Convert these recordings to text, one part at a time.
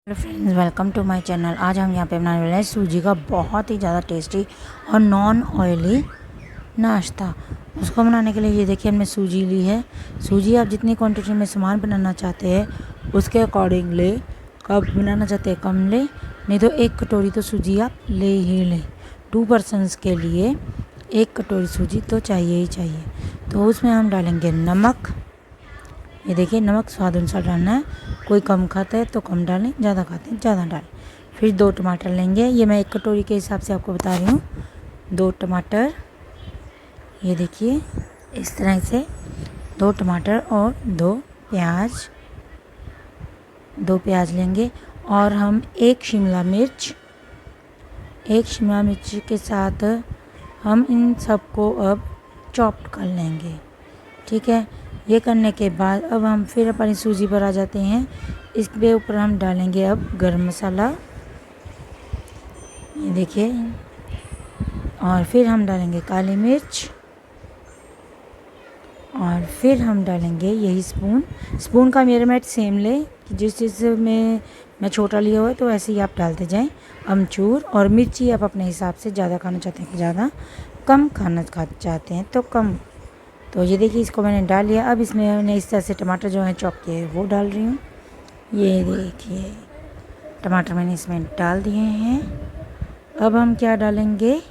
Hello friends, welcome to my channel. आज हम यहाँ पे बनाने वाले हैं सूजी का बहुत ही ज़्यादा टेस्टी और नॉन ऑयली नाश्ता। उसको बनाने के लिए ये देखिए हमने सूजी ली है। सूजी आप जितनी क्वांटिटी में सामान बनाना चाहते हैं उसके अकॉर्डिंग ले। कब बनाना चाहते हैं कम ले, नहीं तो एक कटोरी तो सूजी आप ले ही लें। 2 पर्सनस के लिए एक कटोरी सूजी तो चाहिए ही चाहिए। तो उसमें हम डालेंगे नमक। ये देखिए नमक स्वाद अनुसार डालना है। कोई कम खाता है तो कम डालें, ज़्यादा खाते हैं ज़्यादा डालें। फिर 2 टमाटर लेंगे। ये मैं एक कटोरी के हिसाब से आपको बता रही हूँ। 2 टमाटर, ये देखिए इस तरह से 2 टमाटर और 2 प्याज। 2 प्याज लेंगे और हम एक शिमला मिर्च के साथ हम इन सबको अब चॉप कर लेंगे। ठीक है, ये करने के बाद अब हम फिर अपनी सूजी पर आ जाते हैं। इसके ऊपर हम डालेंगे अब गरम मसाला, ये देखिए, और फिर हम डालेंगे काली मिर्च, और फिर हम डालेंगे यही स्पून का मेजरमेंट सेम ले कि जिस चीज़ में मैं छोटा लिया हुआ है तो ऐसे ही आप डालते जाएं। अमचूर और मिर्ची आप अपने हिसाब से ज़्यादा खाना चाहते हैं कि ज़्यादा, कम खाना चाहते हैं तो कम। तो ये देखिए इसको मैंने डाल लिया। अब इसमें मैंने इस तरह से टमाटर जो है चॉप किए वो डाल रही हूँ। ये देखिए टमाटर मैंने इसमें डाल दिए हैं। अब हम क्या डालेंगे,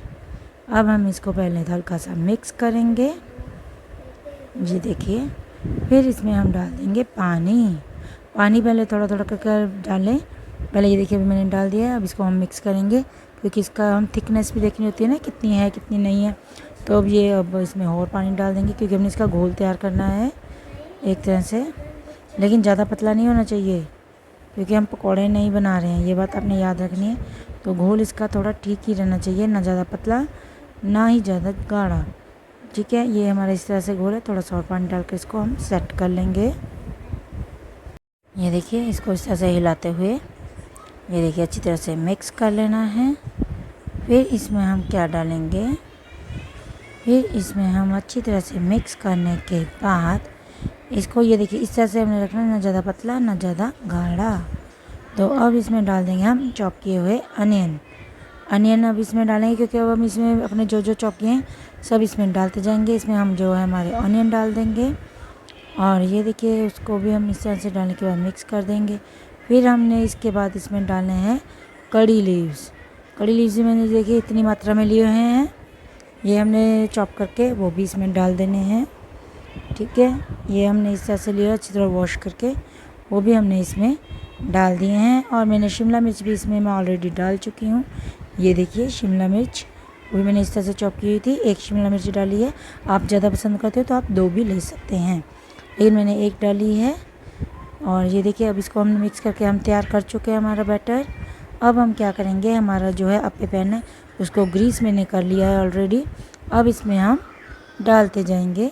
अब हम इसको पहले हल्का सा मिक्स करेंगे। ये देखिए फिर इसमें हम डाल देंगे पानी पहले थोड़ा थोड़ा कर डालें। पहले ये देखिए अभी मैंने डाल दिया है। अब इसको हम मिक्स करेंगे क्योंकि इसका हम थिकनेस भी देखनी होती है ना, कितनी है कितनी नहीं है। तो अब इसमें और पानी डाल देंगे क्योंकि हमने इसका घोल तैयार करना है एक तरह से, लेकिन ज़्यादा पतला नहीं होना चाहिए क्योंकि हम पकौड़े नहीं बना रहे हैं, ये बात आपने याद रखनी है। तो घोल इसका थोड़ा ठीक ही रहना चाहिए, ना ज़्यादा पतला ना ही ज़्यादा गाढ़ा। ठीक है, ये हमारा इस तरह से घोल है। थोड़ा सा और पानी डाल कर इसको हम सेट कर लेंगे। ये देखिए इसको इस तरह से हिलाते हुए ये देखिए अच्छी तरह से मिक्स कर लेना है। फिर इसमें हम क्या डालेंगे, फिर इसमें हम अच्छी तरह से मिक्स करने के बाद इसको ये देखिए इस तरह से हमने रखना, ना ज़्यादा पतला ना ज़्यादा गाढ़ा। तो अब इसमें डाल देंगे हम चॉप किए हुए अनियन अब इसमें डालेंगे क्योंकि अब हम इसमें अपने जो जो चॉप किए हैं सब इसमें डालते जाएंगे। इसमें हम जो है हमारे अनियन डाल देंगे और ये देखिए उसको भी हम इस तरह से डालने के बाद मिक्स कर देंगे। फिर हमने इसके बाद इसमें डालने हैं कड़ी लीव्स मैंने देखिए इतनी मात्रा में लिए हुए हैं। ये हमने चॉप करके वो भी इसमें डाल देने हैं। ठीक है, ये हमने इस तरह से लिया, अच्छी तरह वॉश करके वो भी हमने इसमें डाल दिए हैं। और मैंने शिमला मिर्च भी इसमें मैं ऑलरेडी डाल चुकी हूँ। ये देखिए शिमला मिर्च वो भी मैंने इस तरह से चॉप की हुई थी। एक शिमला मिर्च डाली है, आप ज़्यादा पसंद करते हो तो आप 2 भी ले सकते हैं, लेकिन मैंने 1 डाली है। और ये देखिए अब इसको हमने मिक्स करके हम तैयार कर चुके हैं हमारा बैटर। अब हम क्या करेंगे, हमारा जो है अप्पे पैन है उसको ग्रीस मैंने कर लिया है ऑलरेडी। अब इसमें हम डालते जाएंगे।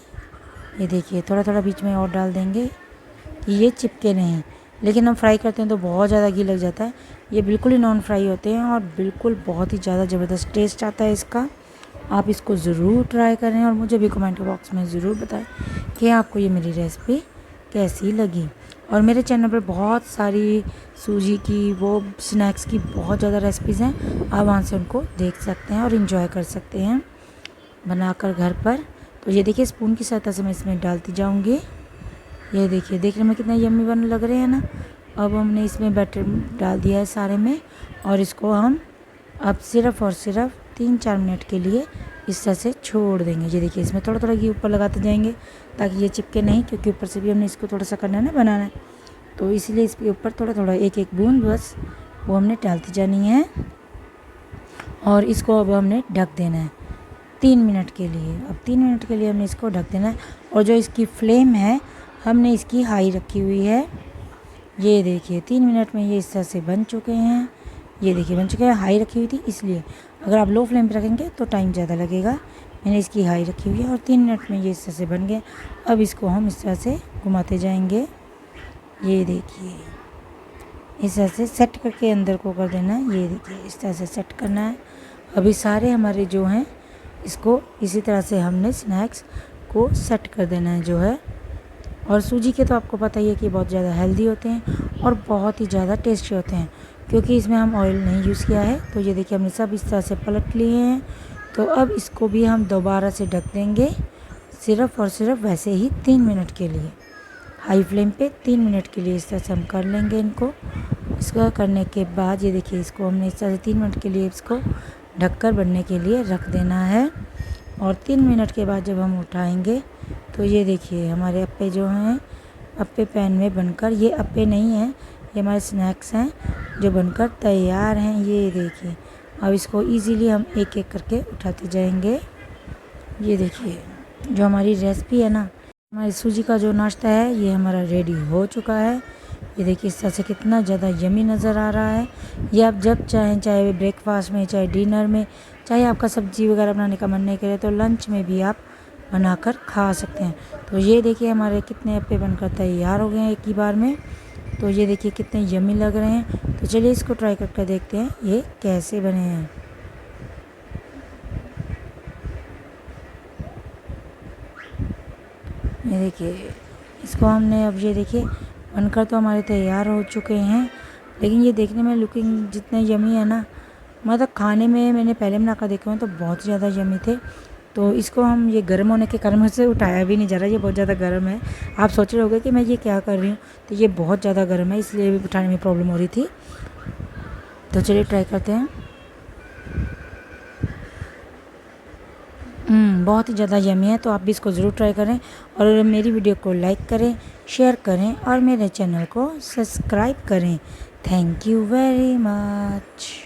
ये देखिए थोड़ा थोड़ा बीच में और डाल देंगे कि ये चिपके नहीं, लेकिन हम फ्राई करते हैं तो बहुत ज़्यादा घी लग जाता है। ये बिल्कुल ही नॉन फ्राई होते हैं और बिल्कुल बहुत ही ज़्यादा ज़बरदस्त टेस्ट आता है इसका। आप इसको ज़रूर ट्राई करें और मुझे भी कमेंट बॉक्स में ज़रूर बताएं कि आपको ये मेरी रेसिपी कैसी लगी। और मेरे चैनल पर बहुत सारी सूजी की वो स्नैक्स की बहुत ज़्यादा रेसिपीज़ हैं, आप वहाँ से उनको देख सकते हैं और इन्जॉय कर सकते हैं बनाकर घर पर। तो ये देखिए स्पून की सहायता से मैं इसमें डालती जाऊँगी। ये देखिए देखने में कितना यम्मी बन लग रहे हैं ना। अब हमने इसमें बैटर डाल दिया है सारे में और इसको हम अब सिर्फ़ और सिर्फ 3-4 मिनट के लिए इस तरह से छोड़ देंगे। ये देखिए इसमें थोड़ा थोड़ा घी ऊपर लगाते जाएंगे ताकि ये चिपके नहीं, क्योंकि ऊपर से भी हमने इसको थोड़ा सा करना है ना, बनाना है, तो इसलिए इसके ऊपर थोड़ा थोड़ा एक एक बूंद बस वो हमने डालती जानी है। और इसको अब हमने ढक देना है 3 मिनट के लिए। अब 3 मिनट के लिए हमने इसको ढक देना है। और जो इसकी फ्लेम है हमने इसकी हाई रखी हुई है। ये देखिए 3 मिनट में ये इस तरह से बन चुके हैं। ये देखिए बन चुके हैं, हाई रखी हुई थी इसलिए। अगर आप लो फ्लेम पे रखेंगे तो टाइम ज़्यादा लगेगा। मैंने इसकी हाई रखी हुई है और 3 मिनट में ये इस तरह से बन गए। अब इसको हम इस तरह से घुमाते जाएंगे। ये देखिए इस तरह से सेट करके अंदर को कर देना है। ये देखिए इस तरह से सेट करना है। अभी सारे हमारे जो हैं इसको इसी तरह से हमने स्नैक्स को सेट कर देना है जो है। और सूजी के तो आपको पता ही है कि बहुत ज़्यादा हेल्दी होते हैं और बहुत ही ज़्यादा टेस्टी होते हैं, क्योंकि इसमें हम ऑयल नहीं यूज़ किया है। तो ये देखिए हमने सब इस तरह से पलट लिए हैं। तो अब इसको भी हम दोबारा से ढक देंगे, सिर्फ़ और सिर्फ वैसे ही 3 मिनट के लिए, हाई फ्लेम पे 3 मिनट के लिए इस तरह से हम कर लेंगे इनको। इसको करने के बाद ये देखिए इसको हमने इस तरह से 3 मिनट के लिए इसको ढककर बनने के लिए रख देना है। और 3 मिनट के बाद जब हम उठाएंगे तो ये देखिए हमारे अप्पे जो हैं अप्पे पैन में बनकर, ये अप्पे नहीं हैं, ये हमारे स्नैक्स हैं जो बनकर तैयार हैं। ये देखिए अब इसको इजीली हम एक एक करके उठाते जाएंगे। ये देखिए जो हमारी रेसिपी है ना, हमारी सूजी का जो नाश्ता है ये हमारा रेडी हो चुका है। ये देखिए इस तरह से कितना ज़्यादा यमी नज़र आ रहा है। ये आप जब चाहें, चाहे ब्रेकफास्ट में, चाहे डिनर में, चाहे आपका सब्ज़ी वगैरह बनाने का मन नहीं करे तो लंच में भी आप बनाकर खा सकते हैं। तो ये देखिए हमारे कितने अप्पे बनकर तैयार हो गए हैं एक ही बार में। तो ये देखिए कितने यमी लग रहे हैं। तो चलिए इसको ट्राई करके देखते हैं ये कैसे बने हैं। ये देखिए इसको हमने, अब ये देखिए बनकर तो हमारे तैयार हो चुके हैं, लेकिन ये देखने में लुकिंग जितने यमी है ना, मतलब खाने में मैंने पहले बनाकर देखे हैं तो बहुत ज़्यादा यमी थे। तो इसको हम, ये गर्म होने के कारण मुझसे उठाया भी नहीं जा रहा, ये बहुत ज़्यादा गर्म है। आप सोच रहे होंगे कि मैं ये क्या कर रही हूँ, तो ये बहुत ज़्यादा गर्म है इसलिए भी उठाने में प्रॉब्लम हो रही थी। तो चलिए ट्राई करते हैं। बहुत ही ज़्यादा यमी है, तो आप भी इसको ज़रूर ट्राई करें और मेरी वीडियो को लाइक करें, शेयर करें और मेरे चैनल को सब्सक्राइब करें। Thank you very much.